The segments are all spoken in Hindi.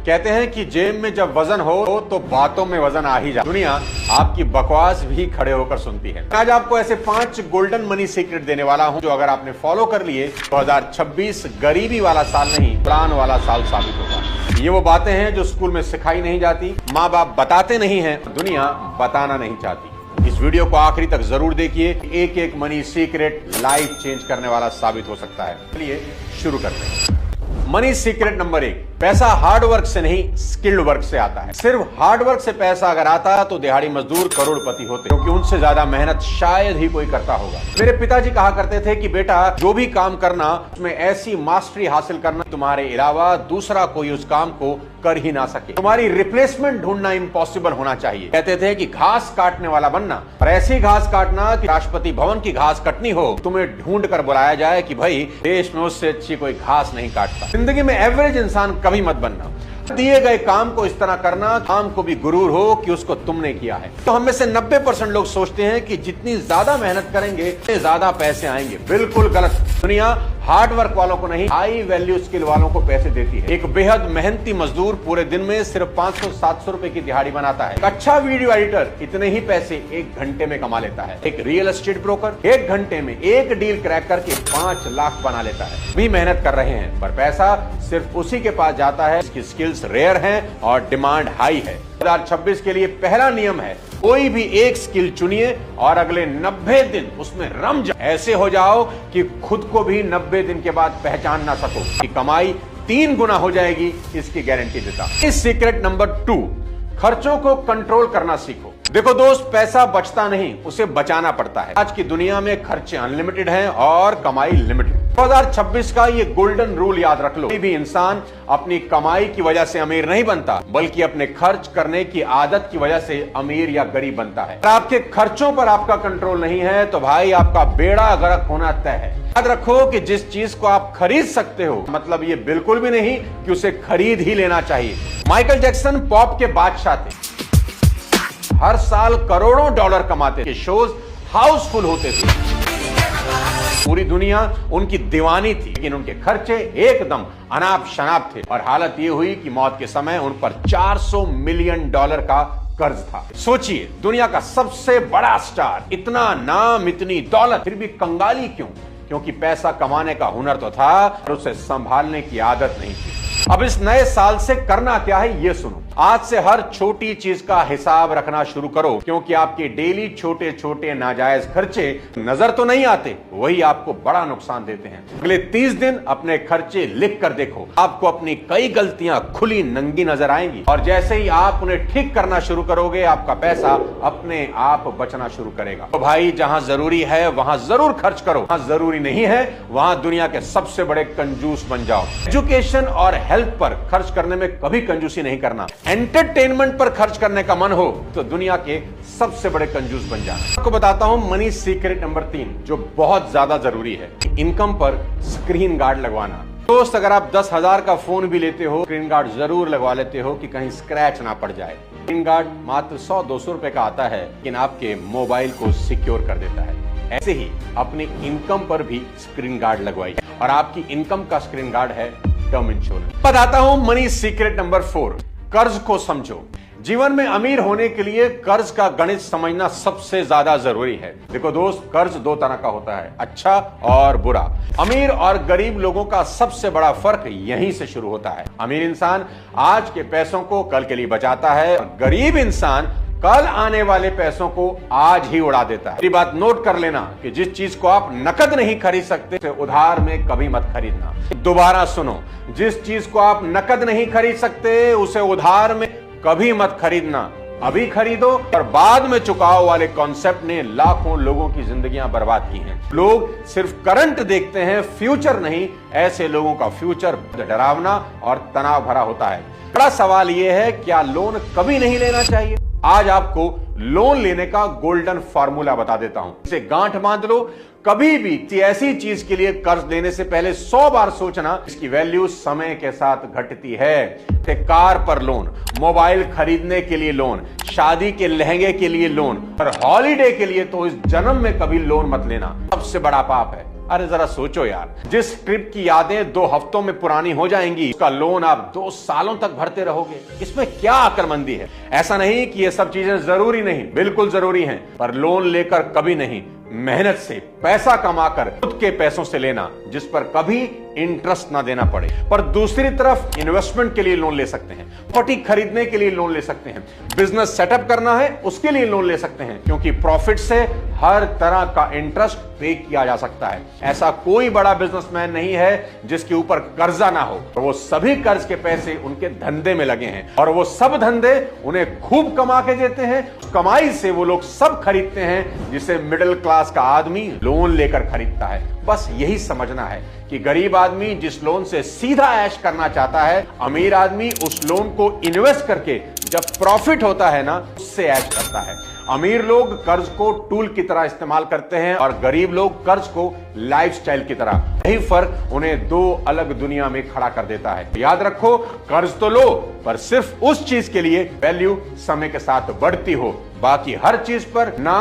कहते हैं कि जेब में जब वजन हो तो बातों में वजन आ ही जाए। दुनिया आपकी बकवास भी खड़े होकर सुनती है। आज आपको ऐसे 5 गोल्डन मनी सीक्रेट देने वाला हूं जो अगर आपने फॉलो कर लिए 2026 गरीबी वाला साल नहीं, प्लान वाला साल साबित होगा। ये वो बातें हैं जो स्कूल में सिखाई नहीं जाती, माँ बाप बताते नहीं हैं, दुनिया बताना नहीं चाहती। इस वीडियो को आखिरी तक जरूर देखिए। एक एक मनी सीक्रेट लाइफ चेंज करने वाला साबित हो सकता है। चलिए शुरू करते हैं। मनी सीक्रेट नंबर 1, पैसा हार्ड वर्क से नहीं स्किल्ड वर्क से आता है। सिर्फ हार्ड वर्क से पैसा अगर आता तो दिहाड़ी मजदूर करोड़पति होते, क्योंकि उनसे ज्यादा मेहनत शायद ही कोई करता होगा। मेरे पिताजी कहा करते थे कि बेटा जो भी काम करना उसमें ऐसी मास्टरी हासिल करना तुम्हारे अलावा दूसरा कोई उस काम को कर ही ना सके। तुम्हारी रिप्लेसमेंट ढूंढना इम्पॉसिबल होना चाहिए। कहते थे कि घास काटने वाला बनना, और ऐसी घास काटना कि राष्ट्रपति भवन की घास कटनी हो, तुम्हें ढूंढ कर बुलाया जाए कि भाई देश में उससे अच्छी कोई घास नहीं काटता। जिंदगी में एवरेज इंसान कभी मत बनना। दिए गए काम को इस तरह करना, काम को भी गुरूर हो कि उसको तुमने किया है। तो हम में से 90% लोग सोचते हैं कि जितनी ज्यादा मेहनत करेंगे उतने ज्यादा पैसे आएंगे। बिल्कुल गलत। दुनिया हार्ड वर्क वालों को नहीं, हाई वैल्यू स्किल वालों को पैसे देती है। एक बेहद मेहनती मजदूर पूरे दिन में सिर्फ 500-700 रुपए की दिहाड़ी बनाता है। एक अच्छा वीडियो एडिटर इतने ही पैसे 1 घंटे में कमा लेता है। एक रियल एस्टेट ब्रोकर 1 घंटे में एक डील क्रैक करके 5 लाख बना लेता है। भी मेहनत कर रहे हैं, पर पैसा सिर्फ उसी के पास जाता है जिसकी स्किल्स रेयर हैं और डिमांड हाई है। 2026 के लिए पहला नियम है, कोई भी एक स्किल चुनिए और अगले 90 दिन उसमें रम जाओ। ऐसे हो जाओ कि खुद को भी 90 दिन के बाद पहचान ना सको। कि कमाई 3 गुना हो जाएगी, इसकी गारंटी देता। इस सीक्रेट नंबर 2, खर्चों को कंट्रोल करना सीखो। देखो दोस्त, पैसा बचता नहीं, उसे बचाना पड़ता है। आज की दुनिया में खर्चे अनलिमिटेड हैं और कमाई लिमिटेड। 2026 का ये गोल्डन रूल याद रख लो। कोई भी इंसान अपनी कमाई की वजह से अमीर नहीं बनता, बल्कि अपने खर्च करने की आदत की वजह से अमीर या गरीब बनता है। अगर आपके खर्चों पर आपका कंट्रोल नहीं है तो भाई आपका बेड़ा गर्क होना तय है। याद रखो कि जिस चीज को आप खरीद सकते हो, मतलब ये बिल्कुल भी नहीं कि उसे खरीद ही लेना चाहिए। माइकल जैक्सन पॉप के बादशाह थे, हर साल करोड़ों डॉलर कमाते थे, शोज हाउसफुल होते थे, पूरी दुनिया उनकी दीवानी थी, लेकिन उनके खर्चे एकदम अनाप शनाप थे। और हालत ये हुई कि मौत के समय उन पर $400 मिलियन का कर्ज था। सोचिए, दुनिया का सबसे बड़ा स्टार, इतना नाम, इतनी दौलत, फिर भी कंगाली क्यों? क्योंकि पैसा कमाने का हुनर तो था और उसे संभालने की आदत नहीं थी। अब इस नए साल से करना क्या है ये सुनो। आज से हर छोटी चीज का हिसाब रखना शुरू करो, क्योंकि आपके डेली छोटे छोटे नाजायज खर्चे नजर तो नहीं आते, वही आपको बड़ा नुकसान देते हैं। अगले 30 दिन अपने खर्चे लिख कर देखो, आपको अपनी कई गलतियां खुली नंगी नजर आएंगी, और जैसे ही आप उन्हें ठीक करना शुरू करोगे, आपका पैसा अपने आप बचना शुरू करेगा। तो भाई, जहां जरूरी है वहां जरूर खर्च करो, जहां जरूरी नहीं है वहां दुनिया के सबसे बड़े कंजूस बन जाओ। एजुकेशन और हेल्थ पर खर्च करने में कभी कंजूसी नहीं करना। एंटरटेनमेंट पर खर्च करने का मन हो तो दुनिया के सबसे बड़े कंजूस बन जाना। आपको बताता हूं मनी सीक्रेट नंबर 3, जो बहुत ज्यादा जरूरी है। इनकम पर स्क्रीन गार्ड लगवाना। दोस्त, अगर आप 10,000 का फोन भी लेते हो, स्क्रीन गार्ड जरूर लगवा लेते हो कि कहीं स्क्रैच ना पड़ जाए। स्क्रीन गार्ड मात्र 100-200 रुपए का आता है, लेकिन आपके मोबाइल को सिक्योर कर देता है। ऐसे ही अपनी इनकम पर भी स्क्रीन गार्ड लगवाइए, और आपकी इनकम का स्क्रीन गार्ड है टर्म इंश्योरेंस। बताता हूं मनी सीक्रेट नंबर 4, कर्ज को समझो। जीवन में अमीर होने के लिए कर्ज का गणित समझना सबसे ज्यादा जरूरी है। देखो दोस्त, कर्ज 2 तरह का होता है, अच्छा और बुरा। अमीर और गरीब लोगों का सबसे बड़ा फर्क यहीं से शुरू होता है। अमीर इंसान आज के पैसों को कल के लिए बचाता है, और गरीब इंसान कल आने वाले पैसों को आज ही उड़ा देता है। ये बात नोट कर लेना कि जिस चीज को आप नकद नहीं खरीद सकते, उसे उधार में कभी मत खरीदना। दोबारा सुनो, जिस चीज को आप नकद नहीं खरीद सकते, उसे उधार में कभी मत खरीदना। अभी खरीदो और बाद में चुकाओ वाले कॉन्सेप्ट ने लाखों लोगों की जिंदगियां बर्बाद की हैं। लोग सिर्फ करंट देखते हैं, फ्यूचर नहीं। ऐसे लोगों का फ्यूचर डरावना और तनाव भरा होता है। बड़ा सवाल यह है, क्या लोन कभी नहीं लेना चाहिए? आज आपको लोन लेने का गोल्डन फॉर्मूला बता देता हूं। इसे गांठ बांध लो। कभी भी ऐसी चीज के लिए कर्ज लेने से पहले 100 बार सोचना, इसकी वैल्यू समय के साथ घटती है। कार पर लोन, मोबाइल खरीदने के लिए लोन, शादी के लहंगे के लिए लोन, और हॉलीडे के लिए तो इस जन्म में कभी लोन मत लेना। सबसे बड़ा पाप है। अरे जरा सोचो यार, जिस ट्रिप की यादें 2 हफ्तों में पुरानी हो जाएंगी, उसका लोन आप 2 सालों तक भरते रहोगे। इसमें क्या अक्लमंदी है? ऐसा नहीं कि ये सब चीजें जरूरी नहीं, बिल्कुल जरूरी हैं, पर लोन लेकर कभी नहीं, मेहनत से पैसा कमाकर खुद के पैसों से लेना, जिस पर कभी इंटरेस्ट ना देना पड़े। पर दूसरी तरफ इन्वेस्टमेंट के लिए लोन ले सकते हैं, प्रॉपर्टी खरीदने के लिए लोन ले सकते हैं, बिजनेस सेटअप करना है उसके लिए लोन ले सकते हैं, क्योंकि प्रॉफिट से हर तरह का इंटरेस्ट पे किया जा सकता है। ऐसा कोई बड़ा बिजनेसमैन नहीं है जिसके ऊपर कर्जा ना हो, और वो सभी कर्ज के पैसे उनके धंधे में लगे हैं, और वो सब धंधे उन्हें खूब कमा के देते हैं। कमाई से वो लोग सब खरीदते हैं जिसे मिडिल क्लास का आदमी लोन लेकर खरीदता है। बस यही समझना है कि गरीब आदमी जिस लोन से सीधा ऐश करना चाहता है, अमीर आदमी उस लोन को इन्वेस्ट करके जब प्रॉफिट होता है ना, उससे ऐश करता है। अमीर लोग कर्ज को टूल की तरह इस्तेमाल करते हैं और गरीब लोग कर्ज को लाइफस्टाइल की तरह। यही फर्क उन्हें 2 अलग दुनिया में खड़ा कर देता है। याद रखो, कर्ज तो लो, पर सिर्फ उस चीज के लिए वैल्यू समय के साथ बढ़ती हो, बाकी हर चीज पर ना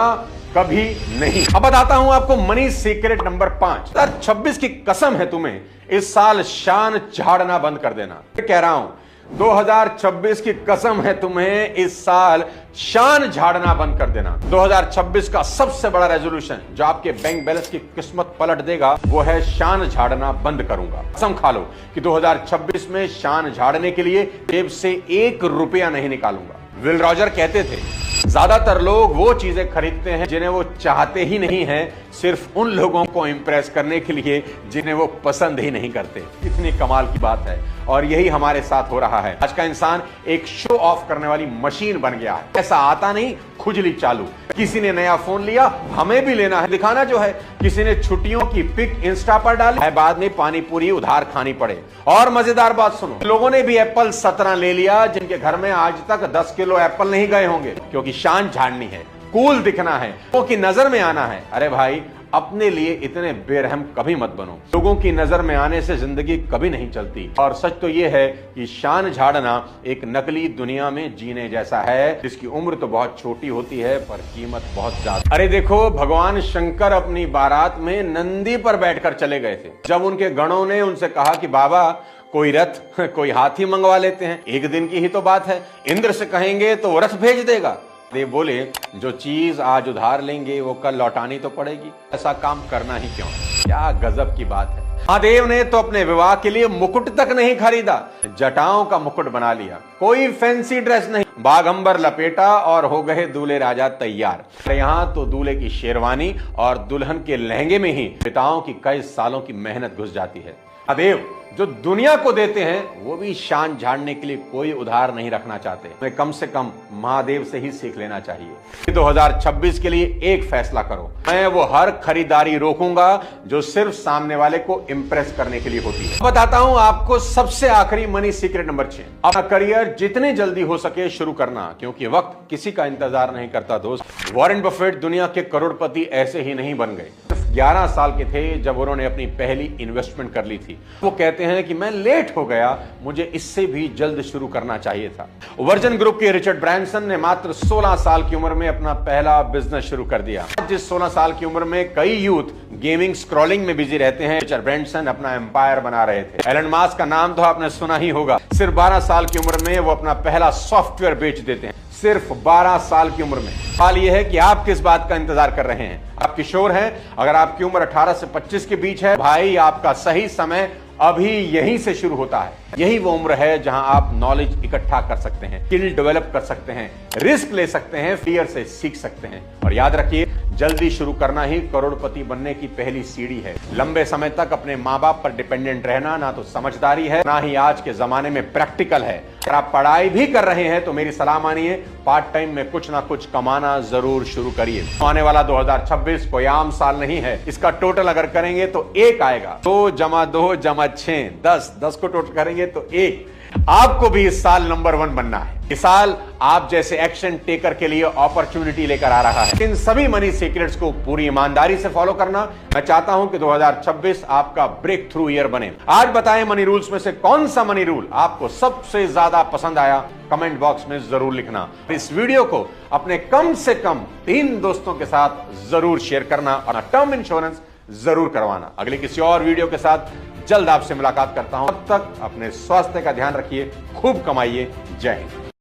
कभी नहीं। अब बताता हूं आपको मनी सीक्रेट नंबर 5। 2026 की कसम है तुम्हें, इस साल शान झाड़ना बंद कर देना। कह रहा हूं 2026 की कसम है तुम्हें, इस साल शान झाड़ना बंद कर देना। 2026 का सबसे बड़ा रेजोल्यूशन जो आपके बैंक बैलेंस की किस्मत पलट देगा, वो है शान झाड़ना बंद करूंगा। कसम खा लो कि 2026 में शान झाड़ने के लिए जेब से 1 रुपया नहीं निकालूंगा। विल रॉजर कहते थे, ज्यादातर लोग वो चीजें खरीदते हैं जिन्हें वो चाहते ही नहीं हैं, सिर्फ उन लोगों को इंप्रेस करने के लिए जिन्हें वो पसंद ही नहीं करते। कितनी कमाल की बात है, और यही हमारे साथ हो रहा है। आज का इंसान एक शो ऑफ करने वाली मशीन बन गया है। ऐसा आता नहीं, खुजली चालू। किसी ने नया फोन लिया, हमें भी लेना है, दिखाना जो है। किसी ने छुट्टियों की पिक इंस्टा पर डाली है, बाद में पानी पूरी उधार खानी पड़े। और मजेदार बात सुनो, लोगों ने भी एप्पल 17 ले लिया जिनके घर में आज तक 10 किलो एप्पल नहीं गए होंगे, क्योंकि शान झाड़नी है, कूल दिखना है, लोगों की नजर में आना है। अरे भाई, अपने लिए इतने बेरहम कभी मत बनो। लोगों की नजर में आने से जिंदगी कभी नहीं चलती। और सच तो यह है कि शान झाड़ना एक नकली दुनिया में जीने जैसा है, जिसकी उम्र तो बहुत छोटी होती है पर कीमत बहुत ज्यादा। अरे देखो, भगवान शंकर अपनी बारात में नंदी पर बैठकर चले गए थे। जब उनके गणों ने उनसे कहा कि बाबा कोई रथ, कोई हाथी मंगवा लेते हैं, एक दिन की ही तो बात है, इंद्र से कहेंगे तो वो रथ भेज देगा। देव बोले, जो चीज आज उधार लेंगे वो कल लौटानी तो पड़ेगी, ऐसा काम करना ही क्यों। क्या गजब की बात है। महादेव ने तो अपने विवाह के लिए मुकुट तक नहीं खरीदा, जटाओं का मुकुट बना लिया। कोई फैंसी ड्रेस नहीं, बागंबर लपेटा और हो गए दूल्हे राजा तैयार। यहाँ तो दूल्हे की शेरवानी और दुल्हन के लहंगे में ही पिताओं की कई सालों की मेहनत घुस जाती है। महादेव जो दुनिया को देते हैं, वो भी शान झाड़ने के लिए कोई उधार नहीं रखना चाहते। मैं कम से कम महादेव से ही सीख लेना चाहिए। 2026 के लिए एक फैसला करो, मैं वो हर खरीदारी रोकूंगा जो सिर्फ सामने वाले को इंप्रेस करने के लिए होती है। बताता हूं आपको सबसे आखिरी मनी सीक्रेट नंबर 6। अपना करियर जितने जल्दी हो सके शुरू करना, क्योंकि वक्त किसी का इंतजार नहीं करता दोस्त। वॉरेन बफेट दुनिया के करोड़पति ऐसे ही नहीं बन गए। 11 साल के थे जब उन्होंने अपनी पहली इन्वेस्टमेंट कर ली थी। वो कहते हैं कि मैं लेट हो गया, मुझे इससे भी जल्द शुरू करना चाहिए था। वर्जिन ग्रुप के रिचर्ड ब्रांसन ने मात्र 16 साल की उम्र में अपना पहला बिजनेस शुरू कर दिया। जिस 16 साल की उम्र में कई यूथ गेमिंग स्क्रॉलिंग में बिजी रहते हैं, रिचर्ड ब्रांसन अपना एम्पायर बना रहे थे। एलन मास्क का नाम तो आपने सुना ही होगा। सिर्फ 12 साल की उम्र में वो अपना पहला सॉफ्टवेयर बेच देते हैं, सिर्फ 12 साल की उम्र में। सवाल यह है कि आप किस बात का इंतजार कर रहे हैं? आप किशोर हैं? अगर आपकी उम्र 18 से 25 के बीच है, भाई आपका सही समय अभी यहीं से शुरू होता है। यही वो उम्र है जहां आप नॉलेज इकट्ठा कर सकते हैं, स्किल डेवलप कर सकते हैं, रिस्क ले सकते हैं, फियर से सीख सकते हैं। और याद रखिए, जल्दी शुरू करना ही करोड़पति बनने की पहली सीढ़ी है। लंबे समय तक अपने माँ बाप पर डिपेंडेंट रहना ना तो समझदारी है, ना ही आज के जमाने में प्रैक्टिकल है। अगर आप पढ़ाई भी कर रहे हैं तो मेरी सलाह मानिए, पार्ट टाइम में कुछ ना कुछ कमाना जरूर शुरू करिए। आने वाला 2026 कोई आम साल नहीं है। इसका टोटल अगर करेंगे तो 1 आएगा। 2 + 2 = 6, 10 को टोटल करेंगे तो 1। आपको भी इस साल नंबर 1 बनना है। इस साल आप जैसे एक्शन टेकर के लिए अपॉर्चुनिटी लेकर आ रहा है। इन सभी मनी सीक्रेट्स को पूरी ईमानदारी से फॉलो करना। मैं चाहता हूं कि 2026 आपका ब्रेक थ्रू ईयर बने। आज बताएं मनी रूल्स में से कौन सा मनी रूल आपको सबसे ज्यादा पसंद आया? कमेंट बॉक्स में जरूर लिखना। इस वीडियो को अपने कम से कम 3 दोस्तों के साथ जरूर शेयर करना। और टर्म इंश्योरेंस जरूर करवाना। अगले किसी और वीडियो के साथ जल्द आपसे मुलाकात करता हूं। तब तक अपने स्वास्थ्य का ध्यान रखिए, खूब कमाइए। जय हिंद।